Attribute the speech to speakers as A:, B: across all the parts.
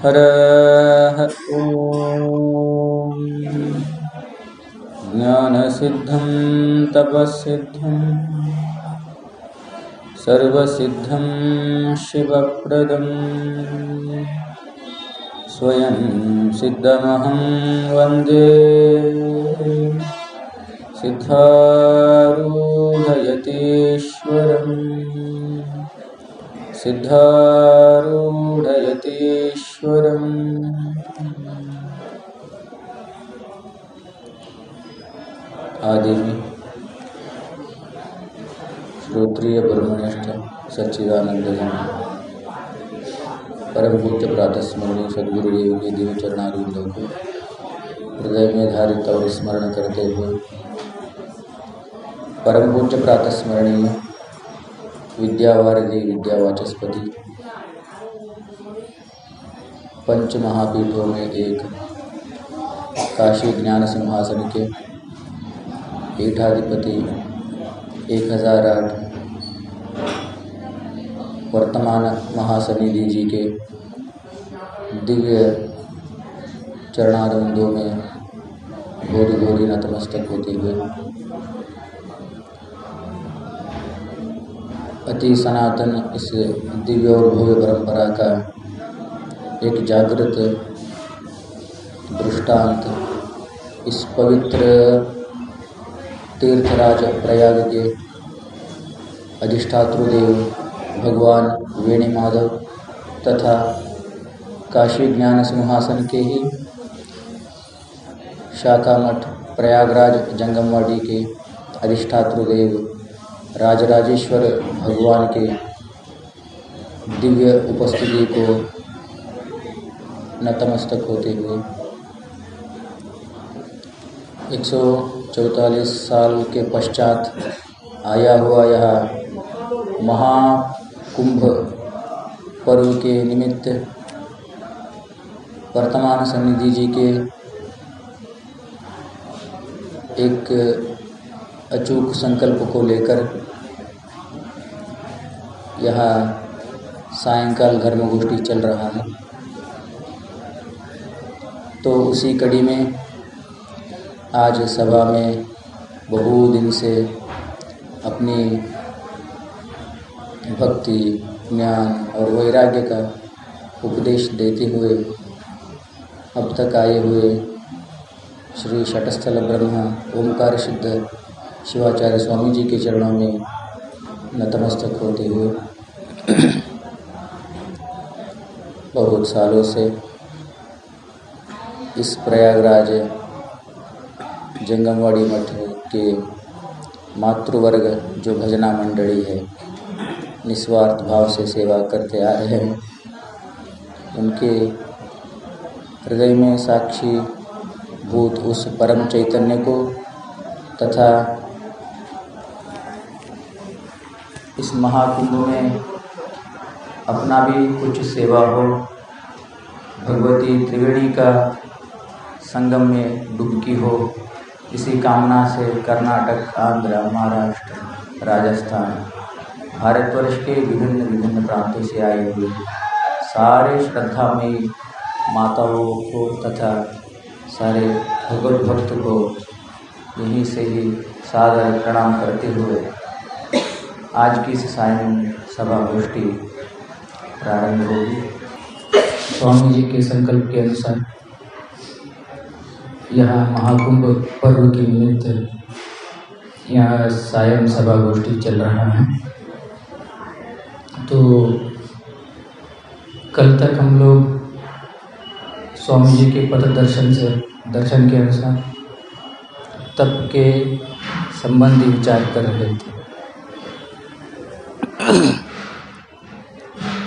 A: हरः ॐ। ज्ञानसिद्धं तपःसिद्धं सर्वसिद्धं शिवप्रदं स्वयं सिद्धमहं वन्दे सिद्धारूढयतीश्वरम् सिद्धारूढयतीश्वरम्। आदि में श्रोत्रिय ब्रह्मनिष्ठ सच्चिदानंद परम पूज्य प्रातः स्मरणीय सद्गुरुदेव के दिव्य चरणारविंदों को हृदय में धारित और स्मरण करते हुए परम पूज्य प्रातः स्मरणीय विद्यावारिधि विद्यावाचस्पति पंच महापीठों में एक काशी ज्ञान सिंहासन के पीठाधिपति 1008 वर्तमान महासनिधि जी के दिव्य चरणारविंदों में घोरी घोरी नतमस्तक होते हुए अति सनातन इस दिव्य और भव्य परंपरा का एक जागृत दृष्टांत इस पवित्र तीर्थराज प्रयाग के अधिष्ठातृदेव भगवान वेणी माधव तथा काशी ज्ञान सिंहासन के ही शाखा मठ प्रयागराज जंगमवाड़ी के अधिष्ठातृदेव राजराजेश्वर भगवान के दिव्य उपस्थिति को नतमस्तक होते हुए 144 साल के पश्चात आया हुआ यह महाकुंभ पर्व के निमित्त वर्तमान सन्निधि जी के एक अचूक संकल्प को लेकर यहाँ सायंकाल धर्मगोष्ठी चल रहा है। तो उसी कड़ी में आज सभा में बहु दिन से अपनी भक्ति ज्ञान और वैराग्य का उपदेश देते हुए अब तक आए हुए श्री शटस्थल ब्रह्म ओमकार सिद्ध शिवाचार्य स्वामी जी के चरणों में नतमस्तक होते हुए बहुत सालों से इस प्रयागराज जंगमवाड़ी मठ के मातृवर्ग जो भजना मंडली है निस्वार्थ भाव से सेवा करते आ रहे हैं, उनके हृदय में साक्षी भूत उस परम चैतन्य को तथा इस महाकुंभ में अपना भी कुछ सेवा हो, भगवती त्रिवेणी का संगम में डुबकी हो, इसी कामना से कर्नाटक, आंध्र, महाराष्ट्र, राजस्थान, भारतवर्ष के विभिन्न विभिन्न प्रांतों से आए हुए सारे श्रद्धामयी माताओं को तथा सारे भगवत भक्त को यहीं से ही सादर प्रणाम करते हुए आज की सायं सभा गोष्ठी प्रारंभ होगी। स्वामी जी के संकल्प के अनुसार यहाँ महाकुंभ पर्व के निमित्त यहाँ सायं सभा गोष्ठी चल रहा है। तो कल तक हम लोग स्वामी जी के पद दर्शन के अनुसार तप के संबंधी विचार कर रहे थे।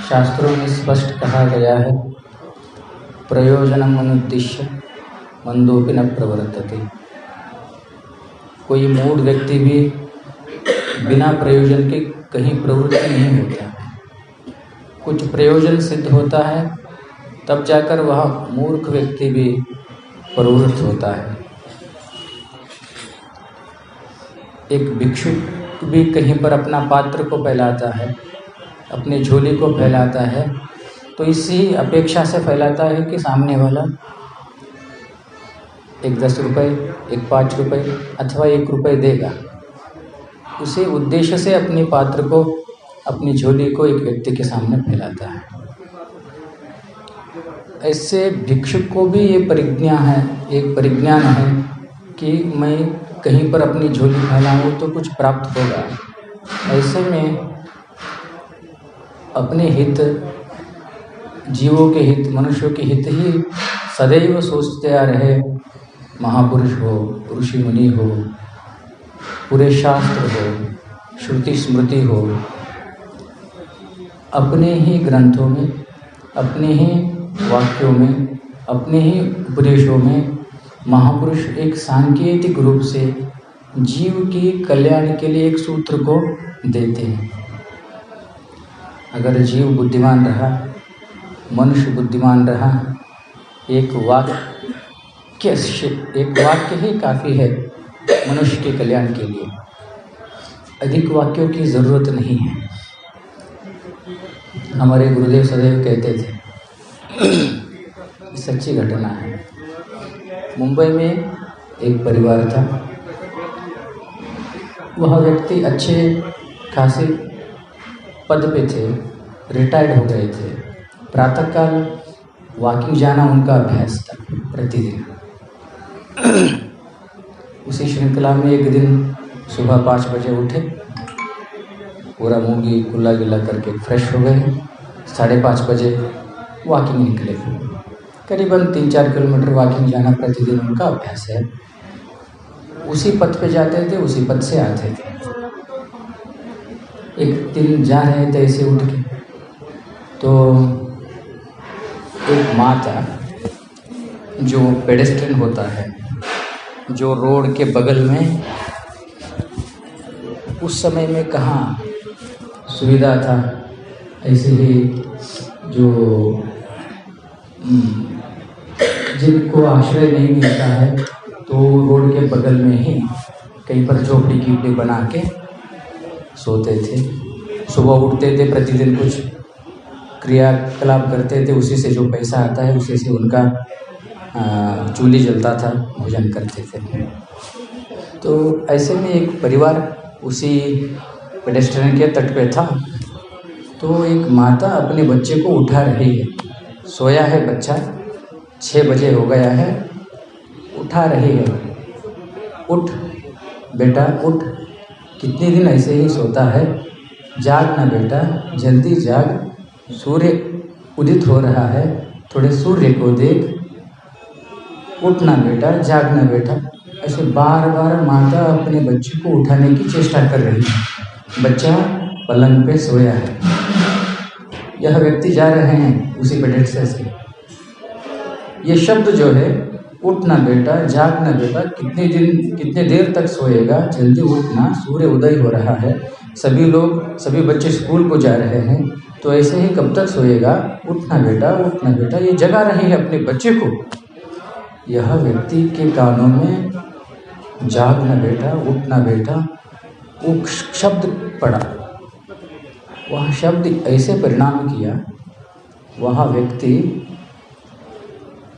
A: शास्त्रों में स्पष्ट कहा गया है, प्रयोजनम अनुद्दिश्य मंदोपि न प्रवर्तते। कोई मूढ़ व्यक्ति भी बिना प्रयोजन के कहीं प्रवृत्त नहीं होता। कुछ प्रयोजन सिद्ध होता है तब जाकर वह मूर्ख व्यक्ति भी प्रवृत्त होता है। एक भिक्षुक भी कहीं पर अपना पात्र को फैलाता है, अपने झोली को फैलाता है, तो तो इसी अपेक्षा से फैलाता है कि सामने वाला एक 10 रुपये, एक 5 रुपये अथवा 1 रुपये देगा। उसी उद्देश्य से अपने पात्र को, अपनी झोली को एक व्यक्ति के सामने फैलाता है। ऐसे भिक्षुक को भी ये एक परिज्ञान है कि मैं कहीं पर अपनी झोली फैलाऊँ तो कुछ प्राप्त होगा। ऐसे में अपने हित, जीवों के हित, मनुष्यों के हित ही सदैव सोचते आ रहे महापुरुष हो, ऋषि मुनि हो, पूरे शास्त्र हो, श्रुति स्मृति हो, अपने ही ग्रंथों में, अपने ही वाक्यों में, अपने ही उपदेशों में महापुरुष एक सांकेतिक रूप से जीव की कल्याण के लिए एक सूत्र को देते हैं। अगर जीव बुद्धिमान रहा, मनुष्य बुद्धिमान रहा, एक वाक्य ही काफ़ी है मनुष्य के कल्याण के लिए। अधिक वाक्यों की ज़रूरत नहीं है। हमारे गुरुदेव सदैव कहते थे, सच्ची घटना है। मुंबई में एक परिवार था। वह व्यक्ति अच्छे खासे पद पे थे, रिटायर्ड हो गए थे। प्रातःकाल वॉकिंग जाना उनका अभ्यास था प्रतिदिन। उसी श्रृंखला में एक दिन सुबह 5 बजे उठे, पूरा मुंह कुल्ला गिल्ला करके फ्रेश हो गए। 5:30 बजे वॉकिंग निकले। करीबन 3-4 किलोमीटर वॉकिंग जाना प्रतिदिन उनका अभ्यास है। उसी पथ पे जाते थे, उसी पथ से आते थे। एक दिन जा रहे थे ऐसे उठ के, तो एक माता, जो पेडेस्ट्रियन होता है, जो रोड के बगल में, उस समय में कहाँ सुविधा था, ऐसे ही जो जिनको आश्रय नहीं मिलता है तो रोड के बगल में ही कहीं पर झोपड़ी कीपड़ी बना के सोते थे। सुबह उठते थे, प्रतिदिन कुछ क्रियाकलाप करते थे, उसी से जो पैसा आता है उसी से उनका चूल्ही जलता था, भोजन करते थे। तो ऐसे में एक परिवार उसी पेडेस्ट्रियन के तट पे था। तो एक माता अपने बच्चे को उठा रही है, सोया है बच्चा, 6 बजे हो गया है, उठा रही है, उठ बेटा उठ, कितने दिन ऐसे ही सोता है, जाग ना बेटा, जल्दी जाग, सूर्य उदित हो रहा है, थोड़े सूर्य को देख, उठ ना बेटा, जाग ना बेटा। ऐसे बार बार माता अपने बच्चे को उठाने की चेष्टा कर रही है। बच्चा पलंग पे सोया है। यह व्यक्ति जा रहे हैं उसी पेडेस्ट्रियन से। ये शब्द जो है, उठना बेटा, जागना बेटा, कितने देर तक सोएगा, जल्दी उठना, सूर्य उदय हो रहा है, सभी बच्चे स्कूल को जा रहे हैं, तो ऐसे ही कब तक सोएगा, उठना बेटा, ये जगा रही है अपने बच्चे को। यह व्यक्ति के कानों में जागना बेटा, उठना बेटा, वो शब्द पड़ा। वह शब्द ऐसे परिणाम किया, वह व्यक्ति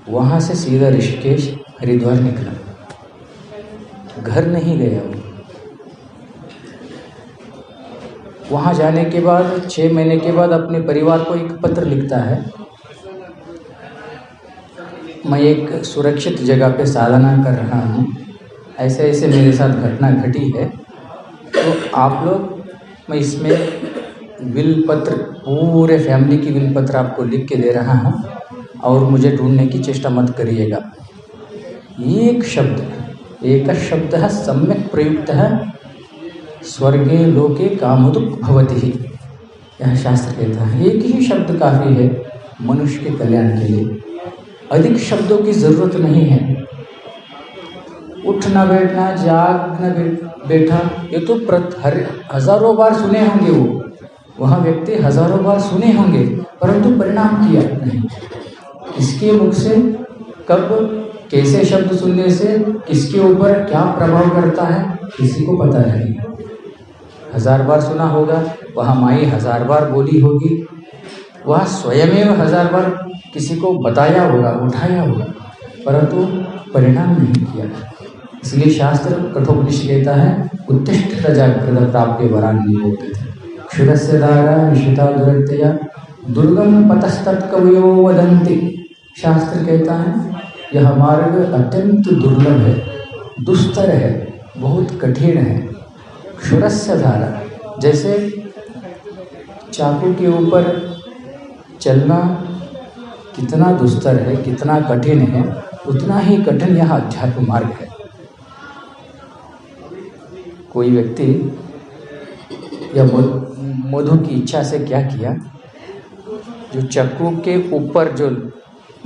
A: वहाँ से सीधा ऋषिकेश हरिद्वार निकला, घर नहीं गया वो। वहाँ जाने के बाद 6 महीने के बाद अपने परिवार को एक पत्र लिखता है, मैं एक सुरक्षित जगह पे साधना कर रहा हूँ, ऐसे ऐसे मेरे साथ घटना घटी है, तो आप लोग, मैं इसमें विल पत्र, पूरे फैमिली की विल पत्र आपको लिख के दे रहा हूँ और मुझे ढूंढने की चेष्टा मत करिएगा। एक शब्दः सम्यक प्रयुक्तः स्वर्गे लोके कामोदुक् भवति। यह शास्त्र कहता है, एक ही शब्द काफ़ी है मनुष्य के कल्याण के लिए, अधिक शब्दों की ज़रूरत नहीं है। उठना बैठना, जागना बैठा, ये तो हज़ारों बार सुने होंगे, वह व्यक्ति हज़ारों बार सुने होंगे, परंतु परिणाम किया नहीं। किसके मुख से, कब, कैसे शब्द सुनने से किसके ऊपर क्या प्रभाव करता है, किसी को पता नहीं। 1000 बार सुना होगा, वह माई 1000 बार बोली होगी, वह स्वयमेव 1000 बार किसी को बताया होगा, उठाया होगा, परंतु परिणाम नहीं किया। इसलिए शास्त्र कठोपनिषद कहता है उत्तिष्ठ जागृत प्राप्य वरान निबोधते क्षुरस्य धारा निशिता दुरत्यया दुर्गम पतस्तत्कवयो वदन्ति। शास्त्र कहता है यह मार्ग अत्यंत दुर्लभ है, दुस्तर है, बहुत कठिन है। क्षुरस्य धारा, जैसे चाकू के ऊपर चलना कितना दुस्तर है, कितना कठिन है, उतना ही कठिन यह अध्यात्म मार्ग है। कोई व्यक्ति या मधु की इच्छा से क्या किया, जो चक्कू के ऊपर जो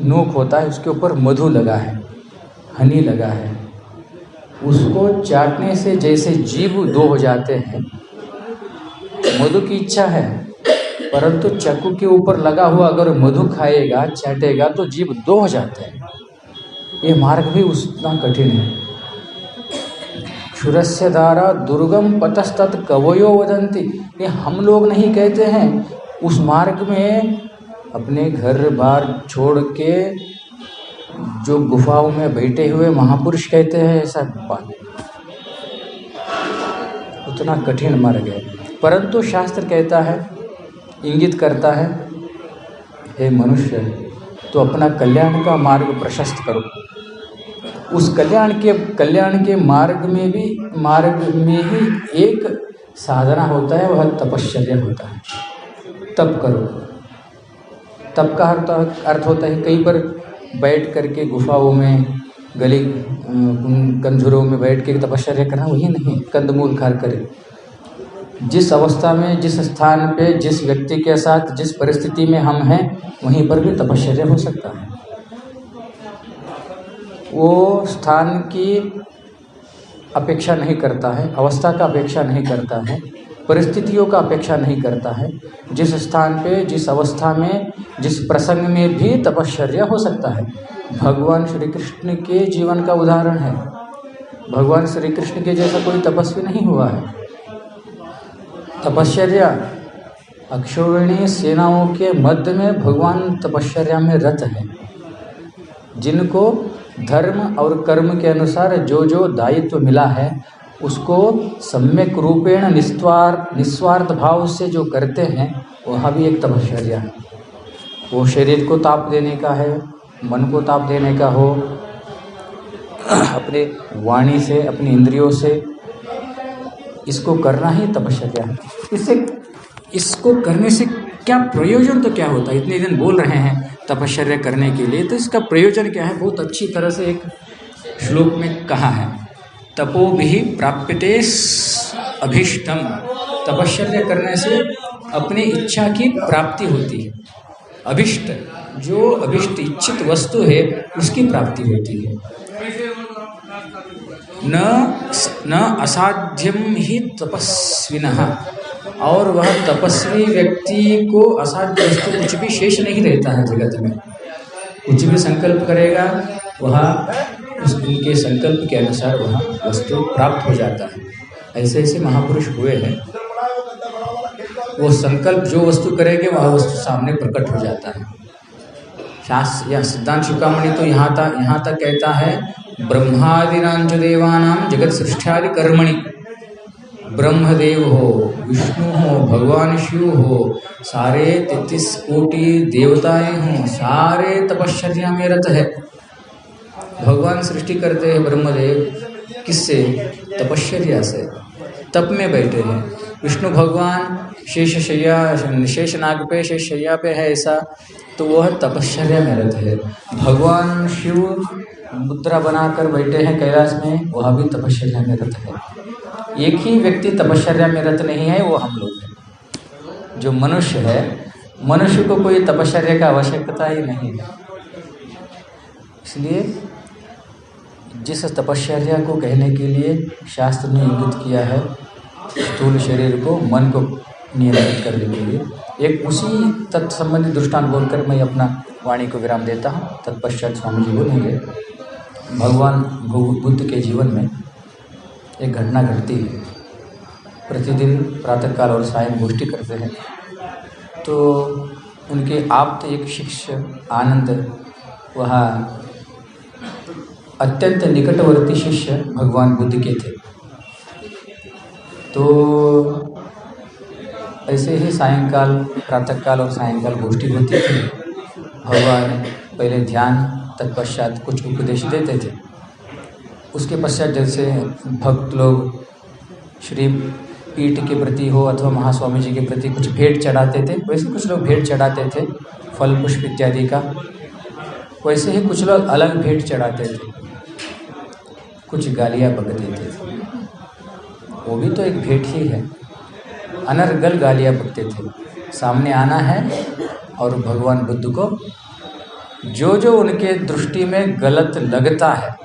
A: नोक होता है उसके ऊपर मधु लगा है, हनी लगा है, उसको चाटने से जैसे जीभ दो हो जाते हैं। मधु की इच्छा है, परंतु चक्कू के ऊपर लगा हुआ अगर मधु खाएगा, चाटेगा तो जीभ दो हो जाते हैं। ये मार्ग भी उतना कठिन है। क्षुरस्य धारा दुर्गम पतस्तत् कवयो वदन्ति। ये हम लोग नहीं कहते हैं, उस मार्ग में अपने घर बार छोड़ के जो गुफाओं में बैठे हुए महापुरुष कहते हैं ऐसा बात। उतना कठिन मार्ग है, परंतु शास्त्र कहता है, इंगित करता है, हे मनुष्य तो अपना कल्याण का मार्ग प्रशस्त करो। उस कल्याण के मार्ग में ही एक साधना होता है, वह तपश्चर्या होता है। तप करो। तप का अर्थ होता है कहीं पर बैठ करके गुफाओं में, गली कंजूरों में बैठ के तपश्चर्या करना, वही नहीं। कंदमूल खाकर करे। जिस अवस्था में, जिस स्थान पे, जिस व्यक्ति के साथ, जिस परिस्थिति में हम हैं, वहीं पर भी तपश्चर्या हो सकता है। वो स्थान की अपेक्षा नहीं करता है, अवस्था का अपेक्षा नहीं करता है, परिस्थितियों का अपेक्षा नहीं करता है। जिस स्थान पे, जिस अवस्था में, जिस प्रसंग में भी तपश्चर्या हो सकता है। भगवान श्री कृष्ण के जीवन का उदाहरण है। भगवान श्री कृष्ण के जैसा कोई तपस्वी नहीं हुआ है। तपश्चर्या, अक्षौहिणी सेनाओं के मध्य में भगवान तपश्चर्या में रत है। जिनको धर्म और कर्म के अनुसार जो जो दायित्व मिला है उसको सम्यक रूपेण निस्वार्थ भाव से जो करते हैं, वह भी एक तपश्चर्या है। वो शरीर को ताप देने का है, मन को ताप देने का हो, अपने वाणी से, अपनी इंद्रियों से, इसको करना ही तपश्चर्या है। इसको करने से क्या प्रयोजन, तो क्या होता है? इतने दिन बोल रहे हैं तपश्चर्या करने के लिए, तो इसका प्रयोजन क्या है? बहुत अच्छी तरह से एक श्लोक में कहा है, तपोभिः प्राप्यते अभीष्टम। तपश्चर्या करने से अपनी इच्छा की प्राप्ति होती है। अभीष्ट, जो अभीष्ट इच्छित वस्तु है उसकी प्राप्ति होती है। न असाध्यम ही तपस्विनः, और वह तपस्वी व्यक्ति को असाध्य वस्तु कुछ भी शेष नहीं रहता है जगत में। कुछ भी संकल्प करेगा, वह उनके संकल्प के अनुसार वह वस्तु प्राप्त हो जाता है। ऐसे ऐसे महापुरुष हुए हैं, वो संकल्प जो वस्तु करेंगे वह वस्तु सामने प्रकट हो जाता है। शास्त्र या सिद्धांत शिरोमणि तो यहाँ तक कहता है, ब्रह्मादिनांच देवानां जगत सृष्टादि कर्मणि। ब्रह्मदेव हो, विष्णु हो, भगवान शिव हो, सारे 33 कोटि देवताएं हों, सारे तपश्चर्या में रत है। भगवान सृष्टि करते हैं ब्रह्मदेव, किससे? तपश्चर्या से, तप में बैठे हैं। विष्णु भगवान शेषनाग पे, शेषशैया पे है ऐसा, तो वह तपश्चर्या में रत है। भगवान शिव मुद्रा बनाकर बैठे हैं कैलाश में, वह भी तपश्चर्या में रत है। एक ही व्यक्ति तपश्चर्या में रत नहीं है, वो हम लोग हैं। जो मनुष्य है, मनुष्य को कोई तपश्चर्या का आवश्यकता ही नहीं है। इसलिए जिस तपश्चर्या को कहने के लिए शास्त्र ने इंगित किया है, स्थूल शरीर को, मन को नियंत्रित करने के लिए, एक उसी तत्संबंधी दृष्टांत बोलकर मैं अपना वाणी को विराम देता हूँ। तत्पश्चात स्वामी जी बोलेंगे। भगवान बुद्ध के जीवन में एक घटना घटती है। प्रतिदिन प्रातःकाल और सायं गोष्ठी करते हैं, तो उनके आप्त एक शिष्य आनंद, वह अत्यंत निकटवर्ती शिष्य भगवान बुद्ध के थे। तो ऐसे ही सायंकाल, प्रातःकाल और सायंकाल गोष्ठी होती थी। भगवान पहले ध्यान, तत्पश्चात कुछ उपदेश देते थे। उसके पश्चात जैसे भक्त लोग श्री पीठ के प्रति हो अथवा महास्वामी जी के प्रति कुछ भेंट चढ़ाते थे, वैसे कुछ लोग भेंट चढ़ाते थे फल पुष्प इत्यादि का। वैसे ही कुछ लोग अलग भेंट चढ़ाते थे, कुछ गालियाँ बक देते थे। वो भी तो एक भेंट ही है। अनर्गल गालियाँ बकते थे। सामने आना है और भगवान बुद्ध को जो जो उनके दृष्टि में गलत लगता है,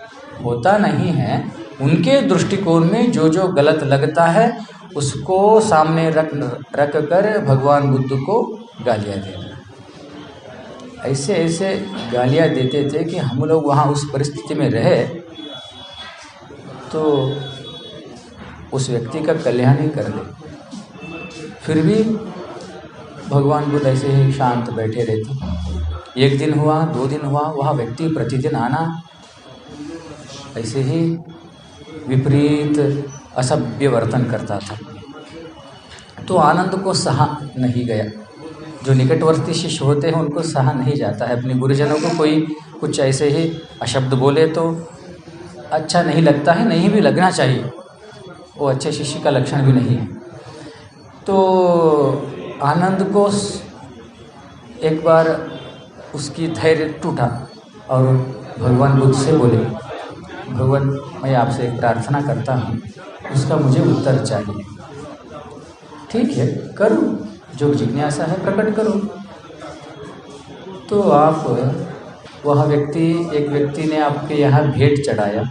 A: होता नहीं है, उनके दृष्टिकोण में जो जो गलत लगता है उसको सामने रख कर भगवान बुद्ध को गालियाँ देना। ऐसे ऐसे गालियाँ देते थे कि हम लोग वहाँ उस परिस्थिति में रहे तो उस व्यक्ति का कल्याण ही कर दे। फिर भी भगवान बुद्ध ऐसे ही शांत बैठे रहते। एक दिन हुआ, 2 दिन हुआ, वह व्यक्ति प्रतिदिन आना ऐसे ही विपरीत असभ्य वर्तन करता था। तो आनंद को सहा नहीं गया। जो निकटवर्ती शिष्य होते हैं उनको सहा नहीं जाता है। अपने गुरुजनों को कोई कुछ ऐसे ही अशब्द बोले तो अच्छा नहीं लगता है, नहीं भी लगना चाहिए, वो अच्छे शिष्य का लक्षण भी नहीं है। तो आनंद को एक बार उसकी धैर्य टूटा और भगवान बुद्ध से बोले, भगवान मैं आपसे एक प्रार्थना करता हूँ, उसका मुझे उत्तर चाहिए। ठीक है, करो, जो जिज्ञासा है प्रकट करो। तो आप वह व्यक्ति, एक व्यक्ति ने आपके यहाँ भेंट चढ़ाया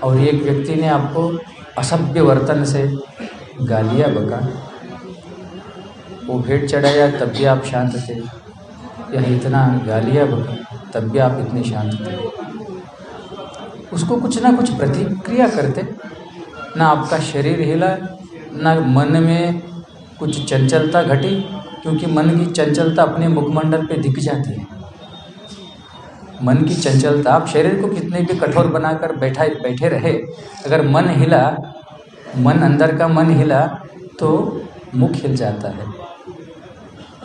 A: और एक व्यक्ति ने आपको असभ्य वर्तन से गालियाँ बका। वो भेंट चढ़ाया तब भी आप शांत थे, यह इतना गालियाँ बका तब भी आप इतने शांत थे। उसको कुछ ना कुछ प्रतिक्रिया करते, ना आपका शरीर हिला, ना मन में कुछ चंचलता घटी, क्योंकि मन की चंचलता अपने मुखमंडल पे दिख जाती है। मन की चंचलता, आप शरीर को कितने भी कठोर बनाकर बैठे रहे, अगर मन हिला, मन अंदर का मन हिला तो मुख हिल जाता है।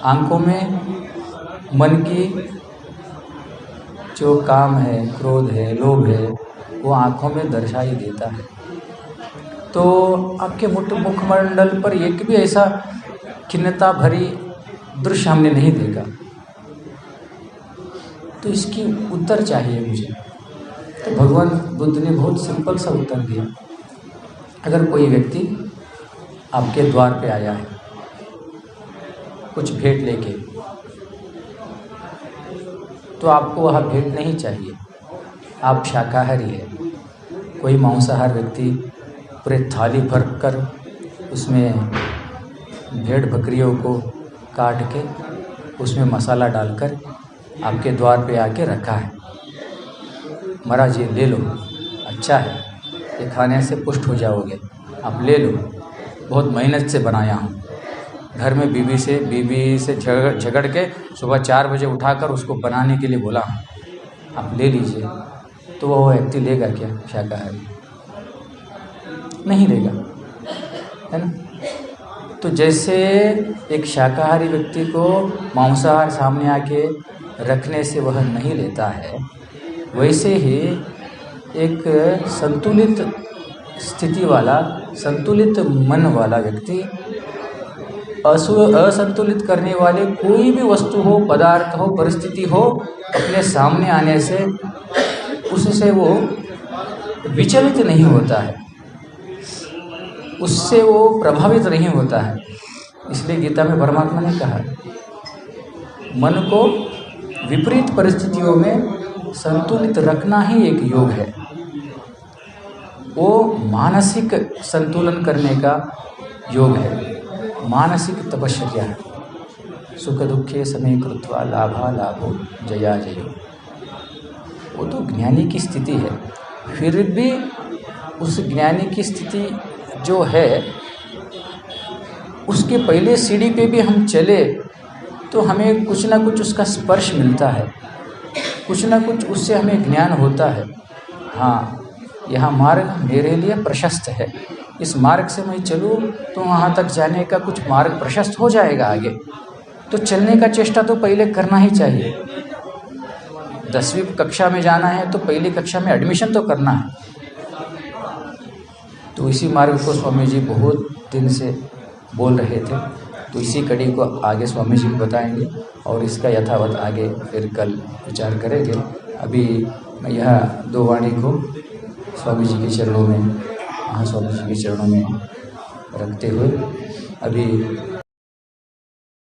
A: आंखों में मन की जो काम है, क्रोध है, लोभ है, वो आंखों में दर्शाई देता है। तो आपके मुखमंडल पर एक भी ऐसा खिन्नता भरी दृश्य हमने नहीं देखा। तो इसकी उत्तर चाहिए मुझे। तो भगवान बुद्ध ने बहुत सिंपल सा उत्तर दिया। अगर कोई व्यक्ति आपके द्वार पे आया है कुछ भेंट लेके, तो आपको वह भेंट नहीं चाहिए। आप शाकाहारी है। कोई मांसाहार व्यक्ति पूरे थाली भर कर उसमें भेड़ बकरियों को काट के उसमें मसाला डालकर आपके द्वार पे आके रखा है, महाराज ये ले लो, अच्छा है, ये खाने से पुष्ट हो जाओगे, आप ले लो, बहुत मेहनत से बनाया हूँ, घर में बीवी से झगड़ के सुबह 4 बजे उठाकर उसको बनाने के लिए बोला हूँ, आप ले लीजिए। तो वो व्यक्ति लेगा क्या? शाकाहारी नहीं लेगा, है ना। तो जैसे एक शाकाहारी व्यक्ति को मांसाहार सामने आके रखने से वह नहीं लेता है, वैसे ही एक संतुलित स्थिति वाला, संतुलित मन वाला व्यक्ति असंतुलित करने वाले कोई भी वस्तु हो, पदार्थ हो, परिस्थिति हो, अपने सामने आने से उससे वो विचलित नहीं होता है, उससे वो प्रभावित नहीं होता है। इसलिए गीता में परमात्मा ने कहा, मन को विपरीत परिस्थितियों में संतुलित रखना ही एक योग है। वो मानसिक संतुलन करने का योग है, मानसिक तपश्चर्या है। सुख दुखे समय कृत्वा लाभा लाभो जया जयो, वो तो ज्ञानी की स्थिति है। फिर भी उस ज्ञानी की स्थिति जो है, उसके पहले सीढ़ी पे भी हम चले तो हमें कुछ ना कुछ उसका स्पर्श मिलता है, कुछ ना कुछ उससे हमें ज्ञान होता है। हाँ, यह मार्ग मेरे लिए प्रशस्त है, इस मार्ग से मैं चलूँ तो वहाँ तक जाने का कुछ मार्ग प्रशस्त हो जाएगा आगे। तो चलने का चेष्टा तो पहले करना ही चाहिए। 10वीं कक्षा में जाना है तो पहली कक्षा में एडमिशन तो करना है। तो इसी मार्ग को स्वामी जी बहुत दिन से बोल रहे थे, तो इसी कड़ी को आगे स्वामी जी बताएंगे और इसका यथावत आगे फिर कल विचार करेंगे। अभी मैं यह 2 वाणी को स्वामी जी के चरणों में, स्वामी जी के चरणों में रखते हुए अभी